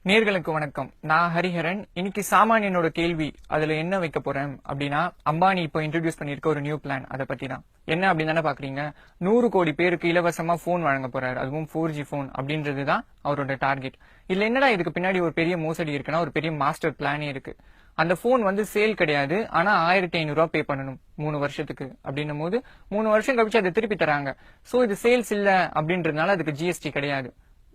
நேர்களுக்கு வணக்கம். நான் ஹரிஹரன். இன்னைக்கு சாமானியனோட கேள்வி அதுல என்ன வைக்க போறேன் அப்படின்னா, அம்பானி இப்போ இன்ட்ரோடியூஸ் பண்ணிருக்க ஒரு நியூ பிளான் அதை பத்தி தான். என்ன அப்படின்னு தானே பாக்குறீங்க. 100 கோடி பேருக்கு இலவசமா போன் வழங்க போறாரு, அதுவும் 4G போன் அப்படின்றதுதான் அவரோட டார்கெட். இதுல என்னடா இதுக்கு பின்னாடி ஒரு பெரிய மோசடி இருக்குன்னா, ஒரு பெரிய மாஸ்டர் பிளானே இருக்கு. அந்த போன் சேல் கிடையாது, ஆனா 1500 ரூபாய் பே பண்ணணும் 3 வருஷத்துக்கு அப்படின்னும் போது 3 வருஷம் கழிச்சு அதை திருப்பி தராங்க. சோ இது சேல்ஸ் இல்ல அப்படின்றதுனால அதுக்கு GST கிடையாது.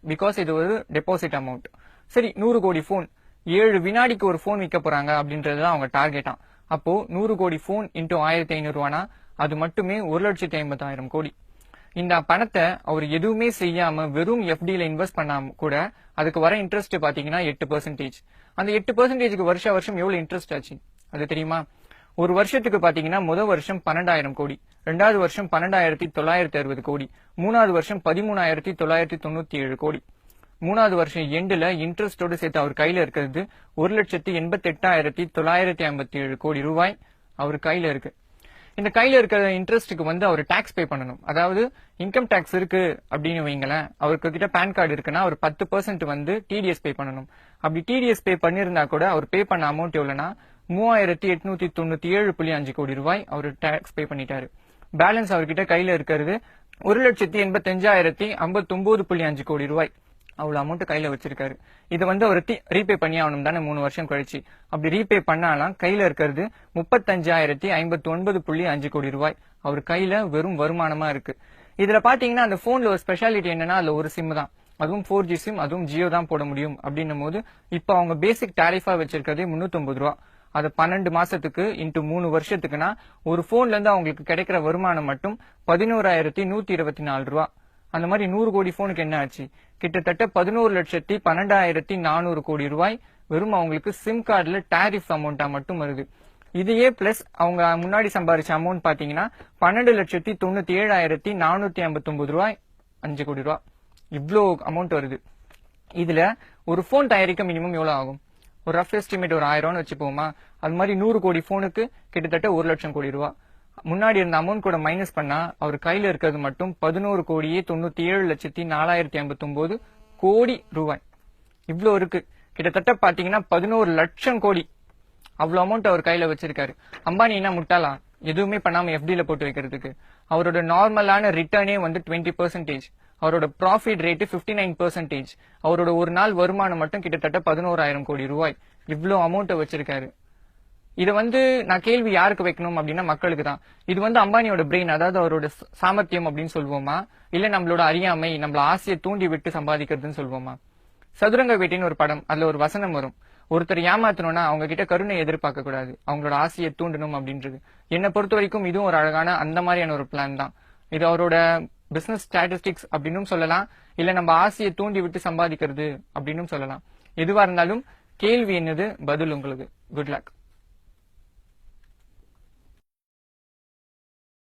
பிகாஸ் இது ஒரு டெபாசிட் அமௌண்ட். சரி, 100 கோடி போன் 7 வினாடிக்கு ஒரு போன் விற்க போறாங்க அப்படின்றதுதான் அவங்க டார்கெட்டா. அப்போ 100 கோடி போன் இன்டூ 1500 ரூபானா அது மட்டுமே 1,50,000 கோடி. இந்த பணத்தை அவர் எதுவுமே செய்யாம வெறும் FDல இன்வெஸ்ட் பண்ணாம கூட அதுக்கு வர இன்ட்ரெஸ்ட் பாத்தீங்கன்னா 8%. அந்த 8%க்கு வருஷம் எவ்வளவு இன்ட்ரெஸ்ட் ஆச்சு அது தெரியுமா? ஒரு வருஷத்துக்கு பாத்தீங்கன்னா முதல் வருஷம் 12,000 கோடி, ரெண்டாவது வருஷம் 12,960 கோடி, மூணாவது வருஷம் 13,997 கோடி. மூணாவது வருஷம் எண்டுல இன்ட்ரெஸ்டோடு சேர்த்து அவர் கையில இருக்கிறது 1,88,957 கோடி ரூபாய் அவர் கையில இருக்கு. இந்த கையில இருக்கிற இன்ட்ரெஸ்ட்டுக்கு அவர் டாக்ஸ் பே பண்ணணும். அதாவது இன்கம் டாக்ஸ் இருக்கு அப்படின்னு வைங்களேன், அவருக்கு கிட்ட பேன் கார்டு இருக்குன்னா அவர் 10% TDS பே பண்ணணும். அப்படி TDS பே பண்ணிருந்தா கூட அவர் பே பண்ண அமௌண்ட் எவ்வளவுனா 3,897.5 கோடி ரூபாய் அவர் டாக்ஸ் பே பண்ணிட்டாரு. பேலன்ஸ் அவர்கிட்ட கையில இருக்கிறது 1,85,059.5 கோடி ரூபாய். அவ்வளவு அமௌண்ட் கையில வச்சிருக்காரு. இதை அவர் ரீபே பண்ணி ஆகணும் தானே 3 வருஷம் கழிச்சு. அப்படி ரீபே பண்ணாலாம் கையில இருக்கிறது 35,059.5 கோடி ரூபாய் அவர் கையில வெறும் வருமானமா இருக்கு. இதுல பாத்தீங்கன்னா அந்த போன்ல ஒரு ஸ்பெஷாலிட்டி என்னன்னா, அதுல ஒரு சிம் தான், அதுவும் 4G சிம், அதுவும் ஜியோ தான் போட முடியும். அப்படின்னும் போது இப்ப அவங்க பேசிக் டாரிஃபா வச்சிருக்கிறதே 350 ரூபா. அது 12 மாசத்துக்கு இன்டூ 3 வருஷத்துக்குன்னா ஒரு போன்ல இருந்து அவங்களுக்கு கிடைக்கிற வருமானம் மட்டும் 11,124 ரூபா. அந்த மாதிரி 100 கோடி போனுக்கு என்ன ஆச்சு? கிட்டத்தட்ட 11,12,400 கோடி ரூபாய் வெறும் அவங்களுக்கு சிம் கார்டுல டாரிஃப் அமௌண்டா மட்டும் வருது. இதையே பிளஸ் அவங்க முன்னாடி சம்பாதிச்ச அமௌண்ட் பாத்தீங்கன்னா 12,97,459 ரூபாய் 5 கோடி ரூபாய். இவ்வளோ அமௌண்ட் வருது. இதுல ஒரு போன் தயாரிக்க மினிமம் எவ்வளவு ஆகும்? ஒரு ரஃப் எஸ்டிமேட் ஒரு 1000 வச்சுப்போமா. அது மாதிரி 100 கோடி போனுக்கு கிட்டத்தட்ட 1 லட்சம் கோடி ரூபாய். முன்னாடி இருந்த அமௌண்ட் கூட மைனஸ் பண்ணா அவர் கையில இருக்கிறது மட்டும் 11,97,459 கோடி ரூபாய். இவ்வளவு இருக்கு. கிட்டத்தட்ட பாத்தீங்கன்னா 11 லட்சம் கோடி. அவ்வளவு அமௌண்ட் அவர் கையில வச்சிருக்காரு. அம்பானி என்ன முட்டாளா எதுவுமே பண்ணாம FDல போட்டு வைக்கிறதுக்கு? அவரோட நார்மலான ரிட்டர்னே 20%, அவரோட ப்ராஃபிட் ரேட் 59%, அவரோட ஒரு நாள் வருமானம் மட்டும் கிட்டத்தட்ட 11,000 கோடி ரூபாய். இவ்வளவு அமௌண்ட் வச்சிருக்காரு. இது நான் கேள்வி யாருக்கு வைக்கணும் அப்படின்னா மக்களுக்கு தான். இது அம்பானியோட பிரெயின், அதாவது அவரோட சாமர்த்தியம் அப்படின்னு சொல்லுவோமா, இல்ல நம்மளோட அறியாமை, நம்மள ஆசையை தூண்டி விட்டு சம்பாதிக்கிறதுன்னு சொல்லுவோமா? சதுரங்க வேட்டைன்னு ஒரு படம், அதுல ஒரு வசனம் வரும், ஒருத்தர் ஏமாத்தணும்னா அவங்க கிட்ட கருணை எதிர்பார்க்க கூடாது, அவங்களோட ஆசையை தூண்டணும் அப்படின்றது. என்னை பொறுத்த வரைக்கும் இதுவும் ஒரு அழகான அந்த மாதிரியான ஒரு பிளான் தான். இது அவரோட பிசினஸ் ஸ்டாட்டிஸ்டிக்ஸ் அப்படின்னு சொல்லலாம், இல்ல நம்ம ஆசையை தூண்டி விட்டு சம்பாதிக்கிறது அப்படின்னு சொல்லலாம். எதுவா இருந்தாலும் கேள்வி என்னது, பதில் உங்களுக்கு. Good luck.